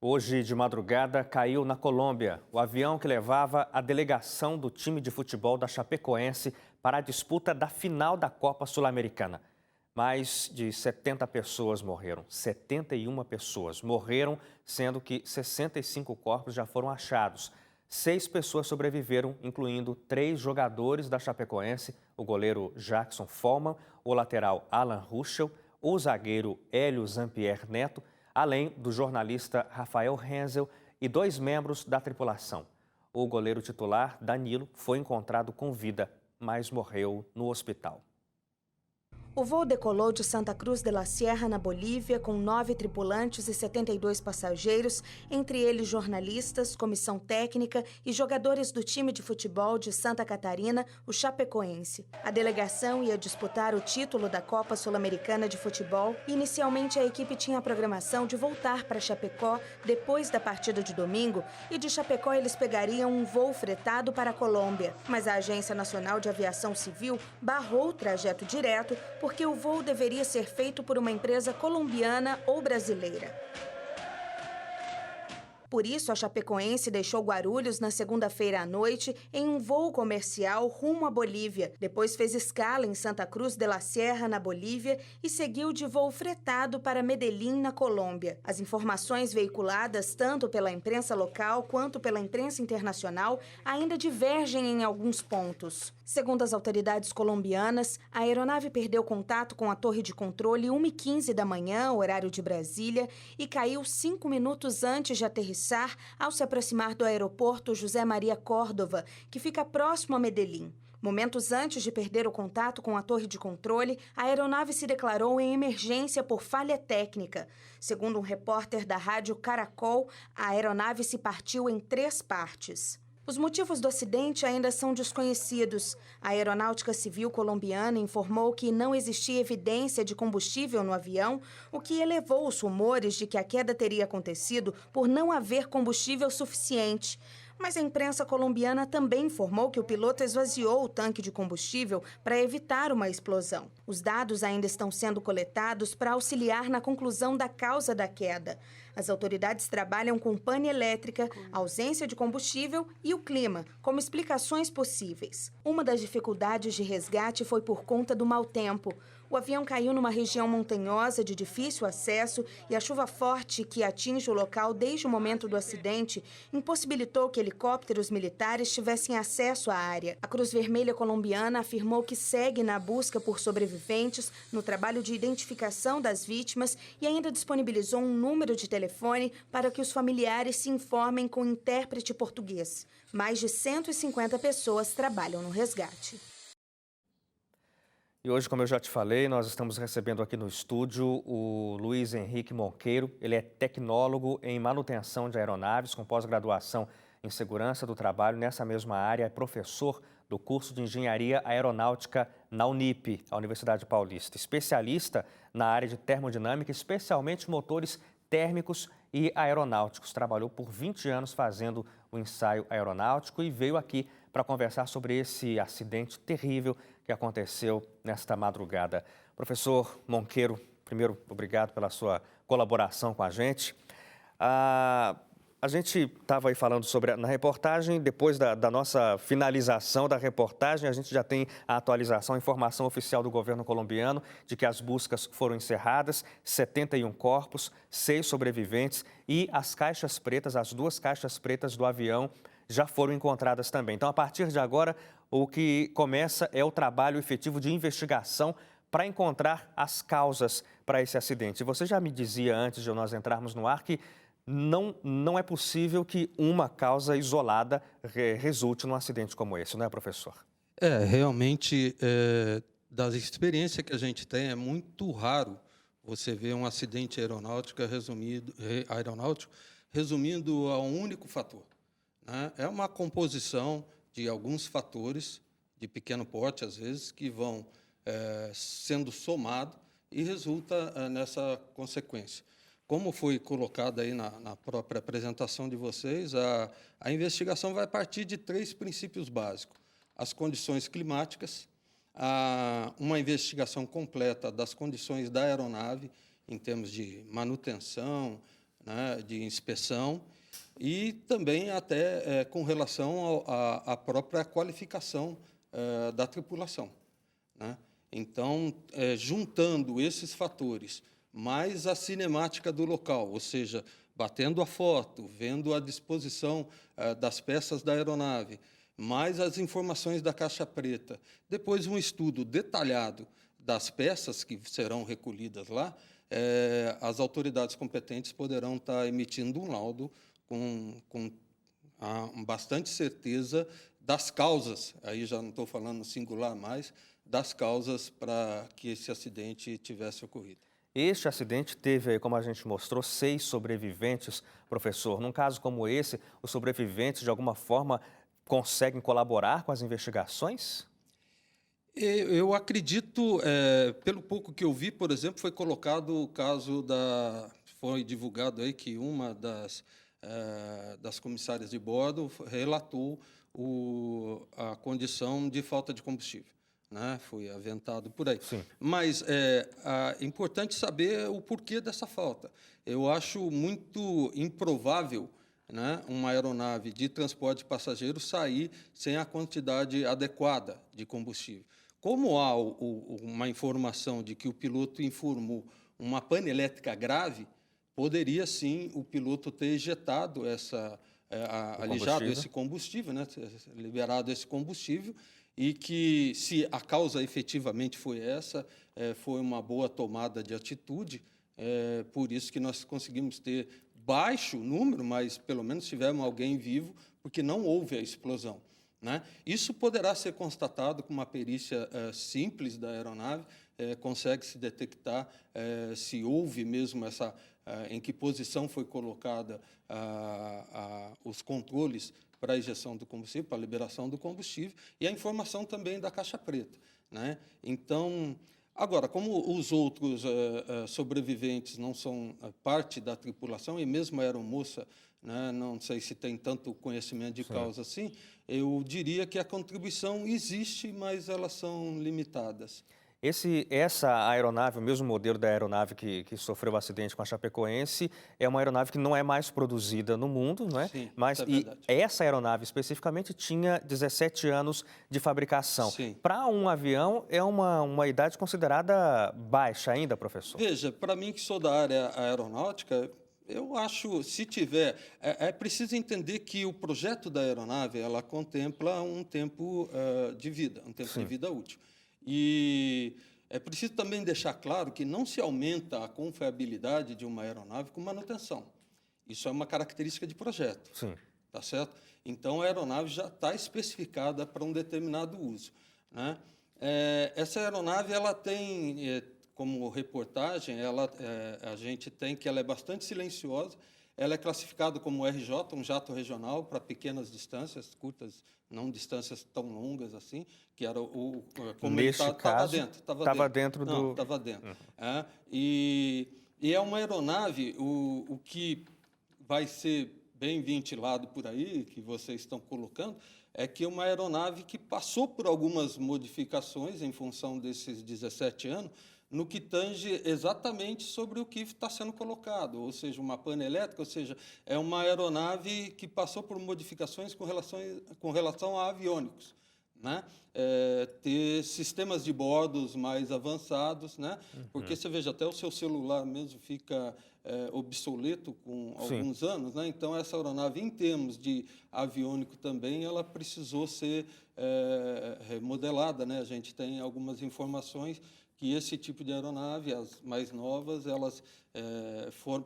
Hoje, de madrugada, caiu na Colômbia o avião que levava a delegação do time de futebol da Chapecoense para a disputa da final da Copa Sul-Americana. Mais de 70 pessoas morreram. 71 pessoas morreram, sendo que 65 corpos já foram achados. 6 pessoas sobreviveram, incluindo 3 jogadores da Chapecoense, o goleiro Jackson Follmann, o lateral Alan Ruschel, o zagueiro Hélio Zampierre Neto, além do jornalista Rafael Hensel e 2 membros da tripulação. O goleiro titular, Danilo, foi encontrado com vida, mas morreu no hospital. O voo decolou de Santa Cruz de la Sierra, na Bolívia, com 9 tripulantes e 72 passageiros, entre eles jornalistas, comissão técnica e jogadores do time de futebol de Santa Catarina, o Chapecoense. A delegação ia disputar o título da Copa Sul-Americana de Futebol e, inicialmente, a equipe tinha a programação de voltar para Chapecó depois da partida de domingo e de Chapecó eles pegariam um voo fretado para a Colômbia. Mas a Agência Nacional de Aviação Civil barrou o trajeto direto porque o voo deveria ser feito por uma empresa colombiana ou brasileira. Por isso, a Chapecoense deixou Guarulhos na segunda-feira à noite em um voo comercial rumo à Bolívia. Depois fez escala em Santa Cruz de la Sierra, na Bolívia, e seguiu de voo fretado para Medellín, na Colômbia. As informações veiculadas tanto pela imprensa local quanto pela imprensa internacional ainda divergem em alguns pontos. Segundo as autoridades colombianas, a aeronave perdeu contato com a torre de controle 1h15 da manhã, horário de Brasília, e caiu 5 minutos antes de aterrissar ao se aproximar do aeroporto José Maria Córdova, que fica próximo a Medellín. Momentos antes de perder o contato com a torre de controle, a aeronave se declarou em emergência por falha técnica. Segundo um repórter da rádio Caracol, a aeronave se partiu em 3 partes. Os motivos do acidente ainda são desconhecidos. A Aeronáutica Civil colombiana informou que não existia evidência de combustível no avião, o que elevou os rumores de que a queda teria acontecido por não haver combustível suficiente. Mas a imprensa colombiana também informou que o piloto esvaziou o tanque de combustível para evitar uma explosão. Os dados ainda estão sendo coletados para auxiliar na conclusão da causa da queda. As autoridades trabalham com pane elétrica, ausência de combustível e o clima, como explicações possíveis. Uma das dificuldades de resgate foi por conta do mau tempo. O avião caiu numa região montanhosa de difícil acesso e a chuva forte que atinge o local desde o momento do acidente impossibilitou que helicópteros militares tivessem acesso à área. A Cruz Vermelha colombiana afirmou que segue na busca por sobreviventes, no trabalho de identificação das vítimas e ainda disponibilizou um número de telefone para que os familiares se informem com intérprete português. Mais de 150 pessoas trabalham no resgate. E hoje, como eu já te falei, nós estamos recebendo aqui no estúdio o Luiz Henrique Monqueiro. Ele é tecnólogo em manutenção de aeronaves, com pós-graduação em segurança do trabalho. Nessa mesma área, é professor do curso de Engenharia Aeronáutica na Unip, a Universidade Paulista. Especialista na área de termodinâmica, especialmente motores térmicos e aeronáuticos. Trabalhou por 20 anos fazendo o ensaio aeronáutico e veio aqui para conversar sobre esse acidente terrível que aconteceu nesta madrugada. Professor Monqueiro, primeiro, obrigado pela sua colaboração com a gente. A gente estava aí falando sobre, na reportagem, depois da nossa finalização da reportagem, a gente já tem a atualização, a informação oficial do governo colombiano de que as buscas foram encerradas, 71 corpos, 6 sobreviventes e as caixas pretas, as 2 caixas pretas do avião já foram encontradas também. Então, a partir de agora, o que começa é o trabalho efetivo de investigação para encontrar as causas para esse acidente. Você já me dizia antes de nós entrarmos no ar que não é possível que uma causa isolada resulte num acidente como esse, não é, professor? Realmente, das experiências que a gente tem, é muito raro você ver um acidente aeronáutico resumindo a um único fator. É uma composição de alguns fatores de pequeno porte, às vezes, que vão sendo somados e resulta nessa consequência. Como foi colocado aí na própria apresentação de vocês, a investigação vai partir de 3 princípios básicos. As condições climáticas, uma investigação completa das condições da aeronave, em termos de manutenção, né, de inspeção e também até com relação à própria qualificação da tripulação, né? Então, juntando esses fatores, mais a cinemática do local, ou seja, batendo a foto, vendo a disposição das peças da aeronave, mais as informações da caixa preta, depois um estudo detalhado das peças que serão recolhidas lá, as autoridades competentes poderão estar emitindo um laudo com bastante certeza das causas, aí já não estou falando singular mais, das causas para que esse acidente tivesse ocorrido. Este acidente teve, como a gente mostrou, 6 sobreviventes, professor. Num caso como esse, os sobreviventes, de alguma forma, conseguem colaborar com as investigações? Eu acredito, pelo pouco que eu vi, por exemplo, foi colocado o caso foi divulgado aí que uma das comissárias de bordo relatou a condição de falta de combustível, né? Foi aventado por aí. Sim. Mas é importante saber o porquê dessa falta. Eu acho muito improvável, né, uma aeronave de transporte de passageiros sair sem a quantidade adequada de combustível. Como há uma informação de que o piloto informou uma pane elétrica grave, poderia sim o piloto ter ejetado alijado esse combustível, né, liberado esse combustível, e que, se a causa efetivamente foi essa, foi uma boa tomada de atitude, por isso que nós conseguimos ter baixo número, mas pelo menos tivemos alguém vivo, porque não houve a explosão, né? Isso poderá ser constatado com uma perícia simples da aeronave, consegue-se detectar se houve mesmo em que posição foi colocada os controles para a injeção do combustível, para a liberação do combustível, e a informação também da caixa preta, né? Então, agora, como os outros sobreviventes não são parte da tripulação, e mesmo a aeromoça, né, não sei se tem tanto conhecimento de causa assim, eu diria que a contribuição existe, mas elas são limitadas. Essa aeronave, o mesmo modelo da aeronave que sofreu o acidente com a Chapecoense, é uma aeronave que não é mais produzida no mundo, não é? Sim, Mas isso é verdade. essa aeronave especificamente tinha 17 anos de fabricação. Sim. Para um avião, é uma idade considerada baixa ainda, professor? Veja, para mim que sou da área aeronáutica, eu acho, se tiver, é preciso entender que o projeto da aeronave, ela contempla um tempo de vida, um tempo de vida útil. E é preciso também deixar claro que não se aumenta a confiabilidade de uma aeronave com manutenção. Isso é uma característica de projeto. Sim. Tá certo? Então, a aeronave já está especificada para um determinado uso, né? Essa aeronave, ela tem, como reportagem, a gente tem que ela é bastante silenciosa. Ela é classificada como RJ, um jato regional para pequenas distâncias, curtas, não distâncias tão longas assim, que era como ele estava dentro. Estava dentro do... Não, estava dentro. E é uma aeronave, o que vai ser bem ventilado por aí, que vocês estão colocando, é que é uma aeronave que passou por algumas modificações em função desses 17 anos, no que tange exatamente sobre o que está sendo colocado, ou seja, uma pane elétrica, ou seja, é uma aeronave que passou por modificações com relação a aviônicos, né? Ter sistemas de bordos mais avançados, né? Porque você veja, até o seu celular mesmo fica obsoleto com alguns anos, né? Então, essa aeronave, em termos de aviônico também, ela precisou ser remodelada, né? A gente tem algumas informações que esse tipo de aeronave, as mais novas, elas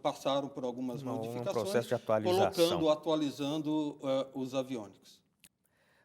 passaram por algumas modificações, processo de atualização. atualizando os aviônicos.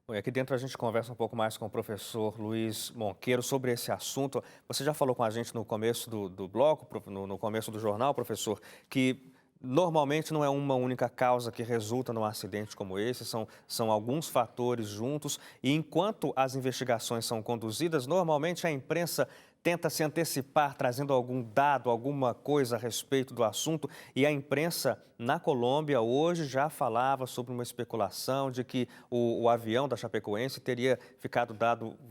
Bom, e aqui dentro a gente conversa um pouco mais com o professor Luiz Monqueiro sobre esse assunto. Você já falou com a gente no começo do bloco, no começo do jornal, professor, que normalmente não é uma única causa que resulta num acidente como esse, são alguns fatores juntos. E enquanto as investigações são conduzidas, normalmente a imprensa tenta se antecipar, trazendo algum dado, alguma coisa a respeito do assunto. E a imprensa na Colômbia hoje já falava sobre uma especulação de que o avião da Chapecoense teria ficado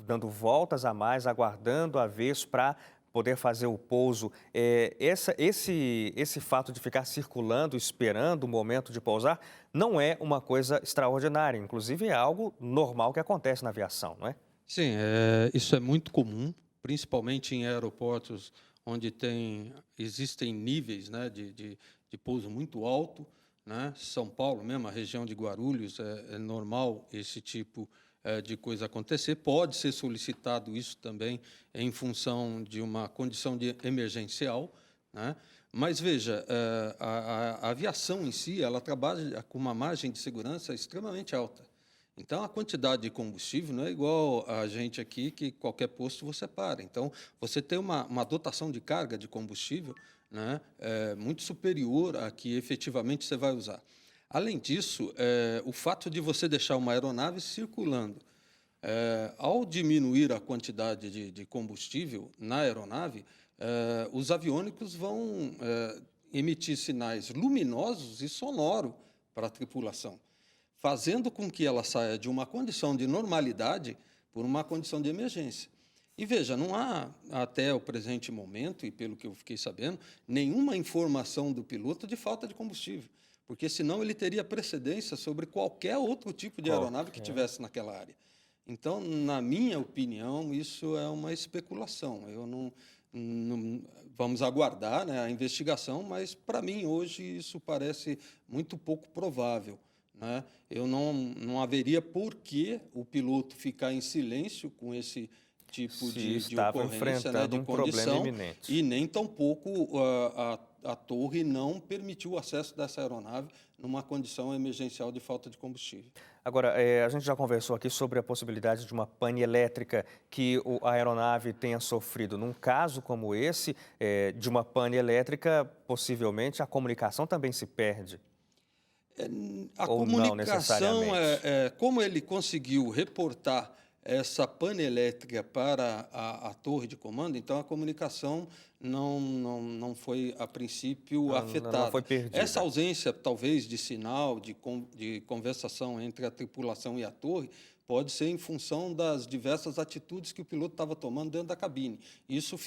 dando voltas a mais, aguardando a vez para poder fazer o pouso. Esse fato de ficar circulando, esperando o momento de pousar, não é uma coisa extraordinária. Inclusive, é algo normal que acontece na aviação, não é? Sim, isso é muito comum, principalmente em aeroportos onde existem níveis, né, de pouso muito alto, né? São Paulo mesmo, a região de Guarulhos, é normal esse tipo de coisa acontecer. Pode ser solicitado isso também em função de uma condição emergencial, né? Mas veja, a aviação em si, ela trabalha com uma margem de segurança extremamente alta. Então, a quantidade de combustível não é igual a gente aqui, que qualquer posto você para. Então, você tem uma dotação de carga de combustível, né, muito superior à que efetivamente você vai usar. Além disso, o fato de você deixar uma aeronave circulando, ao diminuir a quantidade de combustível na aeronave, os aviônicos vão emitir sinais luminosos e sonoros para a tripulação, fazendo com que ela saia de uma condição de normalidade por uma condição de emergência. E veja, não há, até o presente momento, e pelo que eu fiquei sabendo, nenhuma informação do piloto de falta de combustível, porque senão ele teria precedência sobre qualquer outro tipo de aeronave que tivesse naquela área. Então, na minha opinião, isso é uma especulação. Eu não vamos aguardar, né, a investigação, mas, para mim, hoje, isso parece muito pouco provável, né? Eu não haveria por que o piloto ficar em silêncio com esse tipo de ocorrência, né, de condição, e nem tampouco a torre não permitiu o acesso dessa aeronave numa condição emergencial de falta de combustível. Agora, a gente já conversou aqui sobre a possibilidade de uma pane elétrica que a aeronave tenha sofrido. Num caso como esse, de uma pane elétrica, possivelmente a comunicação também se perde. A Ou comunicação, não necessariamente. Como ele conseguiu reportar essa pane elétrica para a torre de comando, então a comunicação não foi, a princípio, afetada. Não foi perdida. Essa ausência, talvez, de sinal, de conversação entre a tripulação e a torre, pode ser em função das diversas atitudes que o piloto estava tomando dentro da cabine. Isso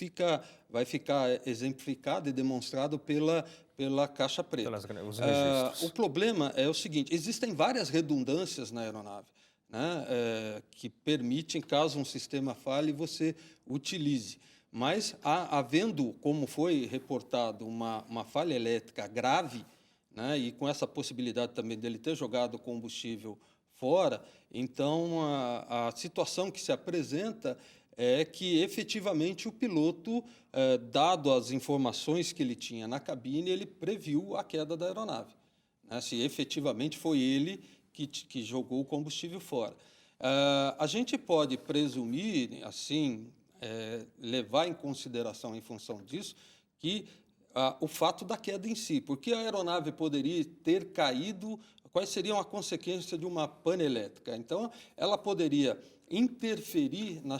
vai ficar exemplificado e demonstrado pela caixa preta. Os registros. O problema é o seguinte: existem várias redundâncias na aeronave, né, que permitem, caso um sistema falhe, você utilize. Mas, havendo, como foi reportado, uma falha elétrica grave, né, e com essa possibilidade também dele ter jogado combustível fora, então a situação que se apresenta é que, efetivamente, o piloto, dado as informações que ele tinha na cabine, ele previu a queda da aeronave, né, se efetivamente foi ele que jogou o combustível fora. A gente pode presumir, assim, levar em consideração, em função disso, que o fato da queda em si, porque a aeronave poderia ter caído, quais seriam as consequências de uma pane elétrica? Então, ela poderia interferir na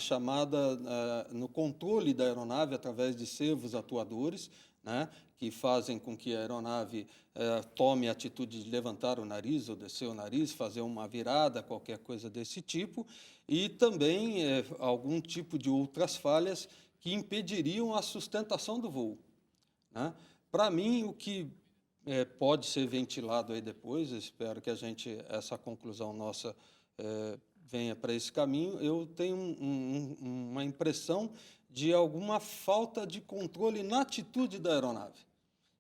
no controle da aeronave através de servos atuadores, né, que fazem com que a aeronave tome a atitude de levantar o nariz ou descer o nariz, fazer uma virada, qualquer coisa desse tipo, e também algum tipo de outras falhas que impediriam a sustentação do voo, né? Para mim, o que pode ser ventilado aí depois, eu espero que essa conclusão nossa venha para esse caminho, eu tenho uma impressão de alguma falta de controle na atitude da aeronave,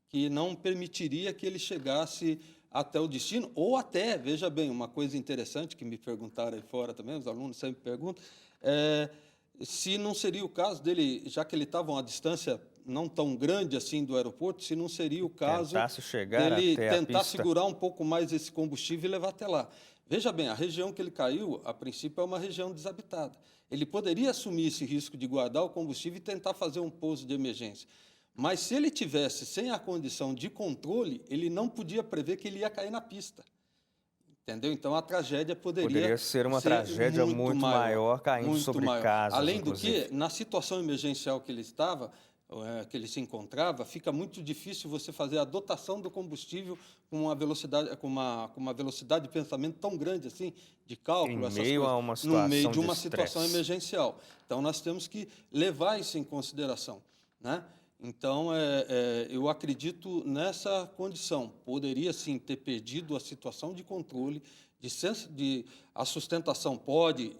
que não permitiria que ele chegasse até o destino, ou até, veja bem, uma coisa interessante que me perguntaram aí fora também, os alunos sempre perguntam, se não seria o caso dele, já que ele estava a uma distância não tão grande assim do aeroporto, se não seria o caso dele tentar segurar um pouco mais esse combustível e levar até lá. Veja bem, a região que ele caiu, a princípio, é uma região desabitada. Ele poderia assumir esse risco de guardar o combustível e tentar fazer um pouso de emergência. Mas, se ele tivesse sem a condição de controle, ele não podia prever que ele ia cair na pista. Entendeu? Então, a tragédia poderia ser uma tragédia muito maior caindo sobre casas, além do que, na situação emergencial que ele estava, que ele se encontrava, fica muito difícil você fazer a dotação do combustível com uma velocidade de pensamento tão grande assim, de cálculo, no meio de uma situação emergencial. Então, nós temos que levar isso em consideração. né? Então, eu acredito nessa condição. Poderia, sim, ter perdido a situação de controle, a sustentação pode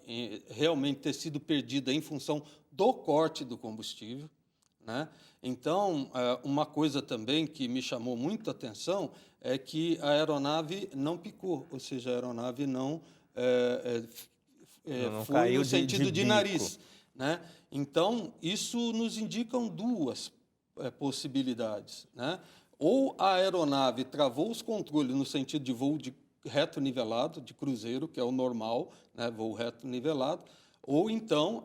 realmente ter sido perdida em função do corte do combustível, né? Então, uma coisa também que me chamou muita atenção é que a aeronave não picou, ou seja, a aeronave não Não foi caiu no sentido de bico. nariz, né? Então, isso nos indicam duas possibilidades, né? Ou a aeronave travou os controles no sentido de voo de reto nivelado, de cruzeiro, que é o normal, né? Voo reto nivelado, ou então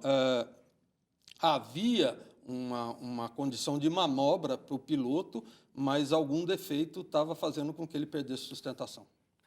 havia uma condição de manobra para o piloto, mas algum defeito estava fazendo com que ele perdesse sustentação.